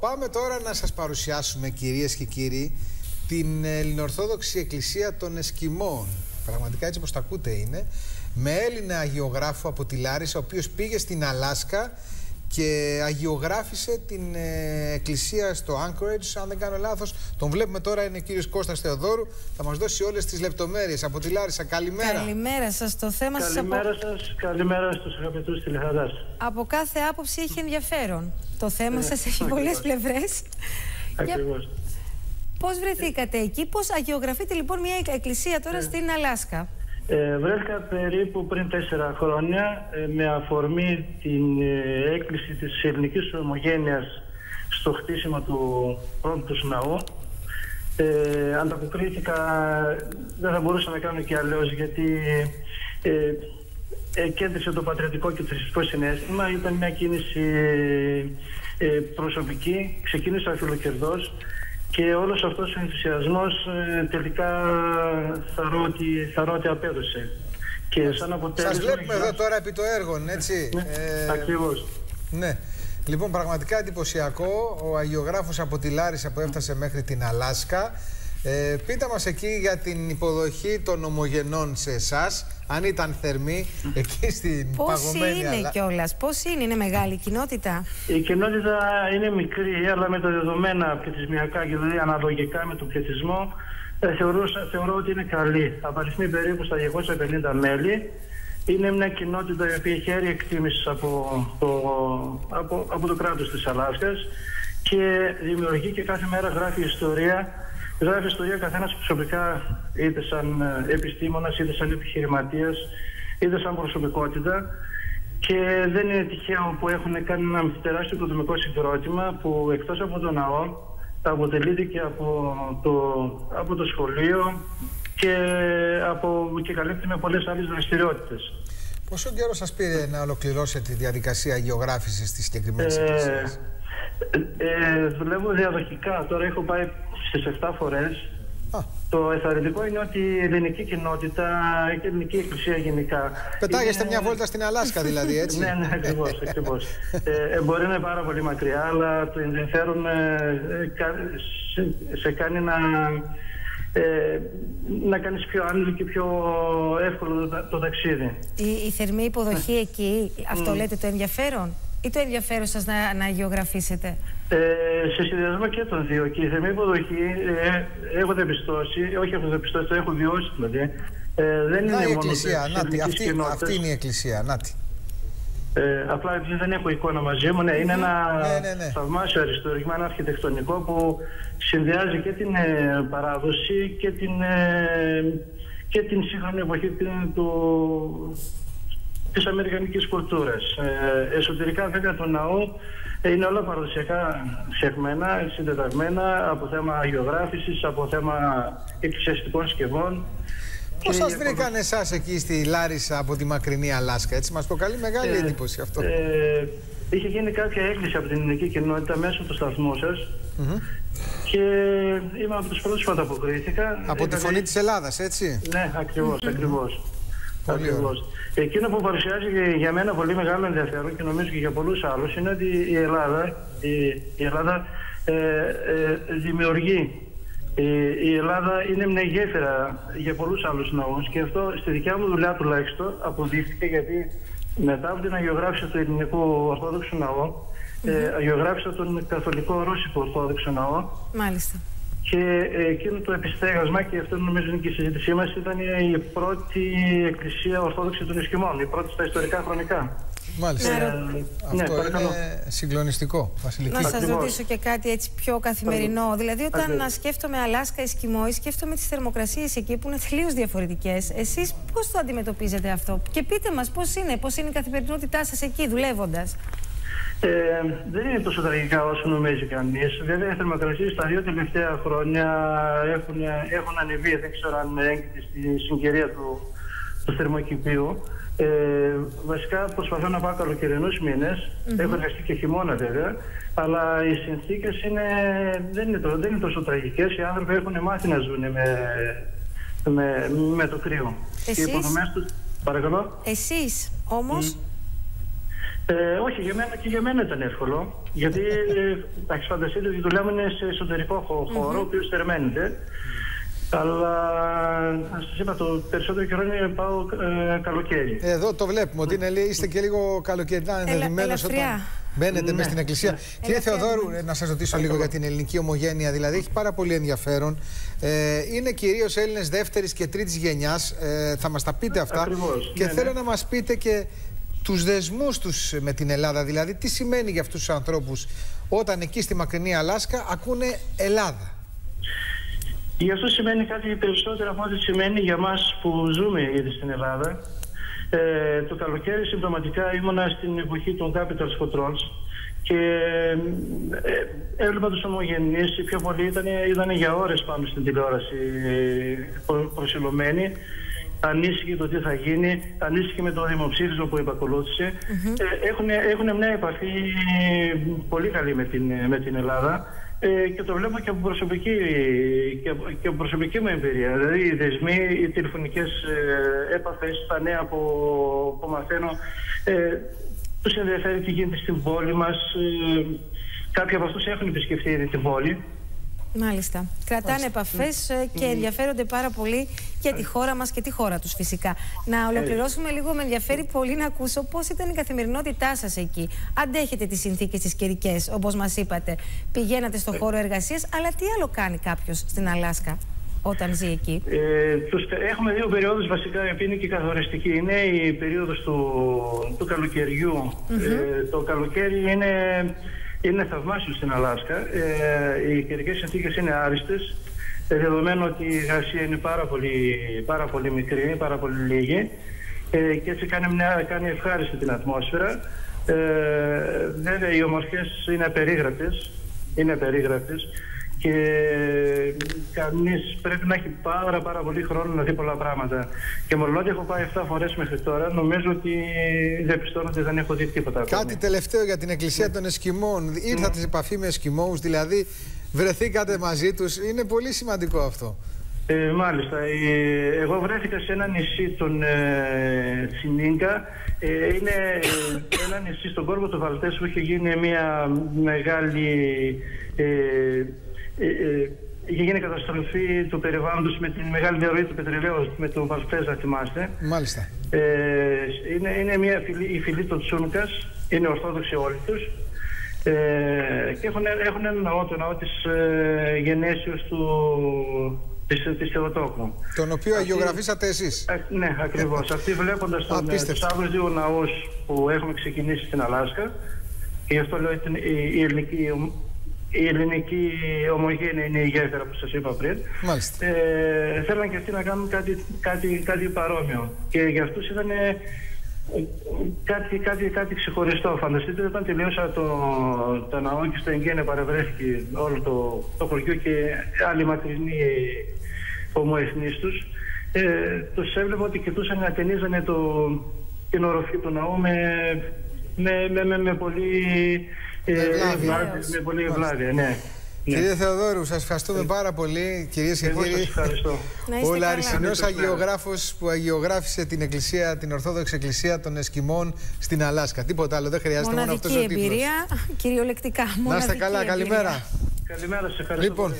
πάμε τώρα να σας παρουσιάσουμε, κυρίες και κύριοι, την Ελληνοορθόδοξη Εκκλησία των Εσκιμώων. Πραγματικά έτσι όπως τα ακούτε είναι. Με Έλληνα αγιογράφο από τη Λάρισα, ο οποίος πήγε στην Αλάσκα και αγιογράφησε την εκκλησία στο Anchorage, αν δεν κάνω λάθος. Τον βλέπουμε τώρα, είναι ο κύριος Κώστας Θεοδόρου. Θα μας δώσει όλες τις λεπτομέρειες από τη Λάρισα. Καλημέρα. Καλημέρα σας. Το θέμα καλημέρα σας. Καλημέρα στους αγαπητούς τηλεθεατές. Από κάθε άποψη έχει ενδιαφέρον. Το θέμα σας έχει πολλές πλευρές. Ακριβώς. Πώς βρεθήκατε εκεί, πώς αγιογραφείτε λοιπόν μια εκκλησία τώρα στην Αλάσκα? Βρέθηκα περίπου πριν 4 χρόνια με αφορμή την έκκληση της ελληνικής ομογένειας στο χτίσιμο του πρώτου του ναού. Ανταποκρίθηκα, δεν θα μπορούσα να κάνω και αλλιώς, γιατί κέντρισε το πατριωτικό και το θρησκευτικό συναίσθημα. Ήταν μια κίνηση προσωπική, ξεκίνησα φιλοκερδός. Και όλος αυτός ο ενθουσιασμός τελικά θα ότι απέδωσε. Και σαν αποτέλεσμα... Σας βλέπουμε εδώ τώρα επί το έργο, έτσι. Ναι, ακριβώς. Ναι. Λοιπόν, πραγματικά εντυπωσιακό. Ο αγιογράφος από τη Λάρισα που έφτασε μέχρι την Αλάσκα. Πείτε μας εκεί για την υποδοχή των ομογενών σε εσάς, αν ήταν θερμή εκεί στην παγωμένη Πώς είναι κιόλας, πώς είναι μεγάλη η κοινότητα? Η κοινότητα είναι μικρή, αλλά με τα δεδομένα πληθυσμιακά, δηλαδή αναλογικά με τον πληθυσμό, θεωρώ ότι είναι καλή. Απαριθμεί περίπου στα 250 μέλη. Είναι μια κοινότητα η οποία χαίρει εκτίμησης από το κράτος της Αλάσκας και δημιουργεί και κάθε μέρα γράφει ιστορία. Γράφει ιστορία καθένας προσωπικά, είτε σαν επιστήμονας, είτε σαν επιχειρηματίας, είτε σαν προσωπικότητα. Και δεν είναι τυχαίο που έχουν κάνει ένα τεράστιο οικοδομικό συγκρότημα που εκτός από το ναό αποτελείται και από το σχολείο και καλύπτει με πολλές άλλες δραστηριότητες. Πόσο καιρό σας πήρε να ολοκληρώσετε τη διαδικασία αγιογράφησης της συγκεκριμένης εκκλησίας? Δουλεύω διαδοχικά. Τώρα έχω πάει στις 7 φορές. Το εθαρρυντικό είναι ότι η ελληνική κοινότητα και η ελληνική εκκλησία γενικά... Πετάγεστε μια βόλτα στην Αλάσκα δηλαδή, έτσι? Ναι, ακριβώς. Μπορεί να είναι πάρα πολύ μακριά, αλλά το ενδιαφέρον σε κάνει να κάνεις πιο άνετο και πιο εύκολο το ταξίδι. Η θερμή υποδοχή εκεί, αυτό λέτε το ενδιαφέρον? Ή το ενδιαφέρον σας να αγιογραφήσετε? Σε συνδυασμό και των δύο. Και η θερμή υποδοχή έχω διαπιστώσει, όχι έχω διαπιστώσει, το έχω βιώσει δηλαδή. Δεν είναι η μόνο εκκλησία, αυτή είναι η εκκλησία, νάτι. Απλά επειδή δεν έχω εικόνα μαζί μου, είναι ένα θαυμάσιο αριστούργημα, ένα αρχιτεκτονικό που συνδυάζει και την παράδοση και την σύγχρονη εποχή της αμερικανικής κουλτούρας. Εσωτερικά βέβαια του ναού είναι όλα παραδοσιακά φτιαγμένα, συντεταγμένα από θέμα αγιογράφησης, από θέμα εκκλησιαστικών συσκευών. Πώς σας βρήκαν εσάς εκεί στη Λάρισα από τη μακρινή Αλάσκα, έτσι? Μας προκαλεί μεγάλη εντύπωση αυτό. Είχε γίνει κάποια έκκληση από την ελληνική κοινότητα μέσω του σταθμού σας και είμαι από τους πρώτους που ανταποκρίθηκα. Από τη Φωνή της Ελλάδας, έτσι? Ναι, ακριβώς. Εκείνο που παρουσιάζει για μένα πολύ μεγάλο ενδιαφέρον και νομίζω και για πολλούς άλλους είναι ότι η Ελλάδα δημιουργεί. Η Ελλάδα είναι μια γέφυρα για πολλούς άλλους ναούς και αυτό στη δικιά μου δουλειά τουλάχιστον αποδείχθηκε, γιατί μετά από την αγιογράφηση του ελληνικού Ορθόδοξου ναού αγιογράφησα τον καθολικό Ρώσικο Ορθόδοξο ναό. Μάλιστα. Και εκείνο το επιστέγασμα, και αυτό νομίζω είναι και η συζήτησή μας, ήταν η πρώτη εκκλησία Ορθόδοξη των Εσκιμώων, η πρώτη στα ιστορικά χρονικά. Μάλιστα. Αυτό είναι συγκλονιστικό, Βασιλική. Να σας ρωτήσω και κάτι έτσι πιο καθημερινό. Δηλαδή, όταν σκέφτομαι Αλάσκα, Εσκιμώοι, σκέφτομαι τις θερμοκρασίες εκεί που είναι τελείως διαφορετικές. Εσείς πώς το αντιμετωπίζετε αυτό? Και πείτε μας πώς είναι η καθημερινότητά σας εκεί δουλεύοντας? Δεν είναι τόσο τραγικά όσο νομίζει κανείς. Βέβαια, οι θερμοκρασίες τα 2 τελευταία χρόνια έχουν ανεβεί. Δεν ξέρω αν έγκυται στη συγκυρία του θερμοκηπίου. Βασικά προσπαθώ να πάω καλοκαιρινούς μήνες. Έχω εργαστεί και χειμώνα βέβαια. Αλλά οι συνθήκες δεν είναι τόσο τραγικές. Οι άνθρωποι έχουν μάθει να ζουν με το κρύο. Εσείς? Οι υποδομές τους... Παρακαλώ. Εσείς όμως? Όχι, για μένα ήταν εύκολο. Γιατί φανταστείτε ότι δουλεύουμε σε εσωτερικό χώρο, ο οποίος θερμαίνεται. Αλλά σας είπα, το περισσότερο καιρό είναι πάω καλοκαίρι. Εδώ το βλέπουμε ότι είστε και λίγο καλοκαιρινά ενδεδειμένος όταν μπαίνετε μέσα στην εκκλησία. Κύριε Θεοδόρου, να σας ρωτήσω λίγο για την ελληνική ομογένεια. Δηλαδή, έχει πάρα πολύ ενδιαφέρον. Είναι κυρίως Έλληνες δεύτερης και τρίτης γενιάς. Θα μας τα πείτε αυτά. Ακριβώς, και θέλω να μας πείτε και τους δεσμούς τους με την Ελλάδα. Δηλαδή, τι σημαίνει για αυτούς τους ανθρώπους όταν εκεί στη μακρινή Αλάσκα ακούνε Ελλάδα. Γι' αυτό σημαίνει κάτι περισσότερο από ό,τι σημαίνει για μας που ζούμε ήδη στην Ελλάδα. Το καλοκαίρι συμπτωματικά ήμουνα στην εποχή των Capital Controls και έβλεπα τους ομογενείς, οι πιο πολλοί ήταν για ώρες πάνω στην τηλεόραση προσιλωμένοι. Ανήσυχοι το τι θα γίνει, ανήσυχοι με το δημοψήφισμα που επακολούθησε. Έχουν μια επαφή πολύ καλή με την Ελλάδα. Και το βλέπω και από προσωπική μου εμπειρία. Δηλαδή οι δεσμοί, οι τηλεφωνικές επαφές, τα νέα που μαθαίνω, τους ενδιαφέρει τι γίνεται στην πόλη μας. Κάποιοι από αυτούς έχουν επισκεφτεί ήδη την πόλη. Μάλιστα. Κρατάνε επαφές και ενδιαφέρονται πάρα πολύ για τη χώρα μας και τη χώρα τους φυσικά. Να ολοκληρώσουμε λίγο, με ενδιαφέρει πολύ να ακούσω πώς ήταν η καθημερινότητά σας εκεί. Αντέχετε τις συνθήκες τις καιρικές, όπως μας είπατε. Πηγαίνατε στο χώρο εργασίας, αλλά τι άλλο κάνει κάποιος στην Αλάσκα όταν ζει εκεί? Έχουμε δύο περιόδους βασικά, που είναι και καθοριστική. Είναι η περίοδος του καλοκαιριού. Το καλοκαίρι είναι θαυμάσιο στην Αλάσκα. Οι καιρικές συνθήκες είναι άριστες, δεδομένου ότι η υγρασία είναι πάρα πολύ μικρή, πάρα πολύ λίγη, και έτσι κάνει ευχάριστη την ατμόσφαιρα. Βέβαια οι ομορφιές είναι απερίγραπτες και κανείς πρέπει να έχει πάρα πολύ χρόνο να δει πολλά πράγματα. Και μόνο ότι έχω πάει 7 φορές μέχρι τώρα, νομίζω ότι διαπιστώνω ότι δεν έχω δει τίποτα ακόμα. Κάτι τελευταίο για την εκκλησία των Εσκιμώων. Ήρθατε σε επαφή με Εσκιμώους, δηλαδή βρεθήκατε μαζί τους. Είναι πολύ σημαντικό αυτό. Μάλιστα. Εγώ βρέθηκα σε ένα νησί, τον Τσινίγκα. Είναι ένα νησί στον κόρπο του Βαλτές που είχε γίνει μια μεγάλη... είχε γίνει καταστροφή του περιβάλλοντος με την μεγάλη διαρροή του πετρελαίου με τον Βαλτές, θυμάστε. Μάλιστα. Είναι η φυλή των Τσούνκας, είναι ορθόδοξοι όλοι τους. Και έχουν ένα ναό, το ναό της γενέσεως της Θεοτόκου. Τον οποίο αγιογραφήσατε εσείς. Ναι, ακριβώς. Αυτοί βλέποντας τους άλλους δύο ναούς που έχουμε ξεκινήσει στην Αλάσκα, και γι' αυτό λέω ότι η ελληνική ομογένεια είναι η γέφυρα που σας είπα πριν. Μάλιστα. Θέλαν και αυτοί να κάνουν κάτι παρόμοιο. Και για αυτούς ήταν κάτι ξεχωριστό. Φανταστείτε, όταν τελείωσα το ναό και στο εγγένεια παρευρέθηκε όλο το χωριό και άλλοι μακρινοί ομοεθνείς τους, τους έβλεπα ότι κοιτούσαν να ταινίζανε την οροφή του ναού με πολύ ευλάβεια. Ναι. Κύριε Θεοδόρου, σας ευχαριστούμε πάρα πολύ, κυρίες και κύριοι. Σας ευχαριστώ. Ο Λαρισινός αγιογράφος που αγιογράφησε την Ορθόδοξη Εκκλησία των Εσκιμών στην Αλάσκα. Τίποτα άλλο, δεν χρειάζεται, μόνο αυτός ο τίτλος. Μοναδική εμπειρία, κυριολεκτικά. Να είστε καλά, καλημέρα. Καλημέρα, σας ευχαριστώ.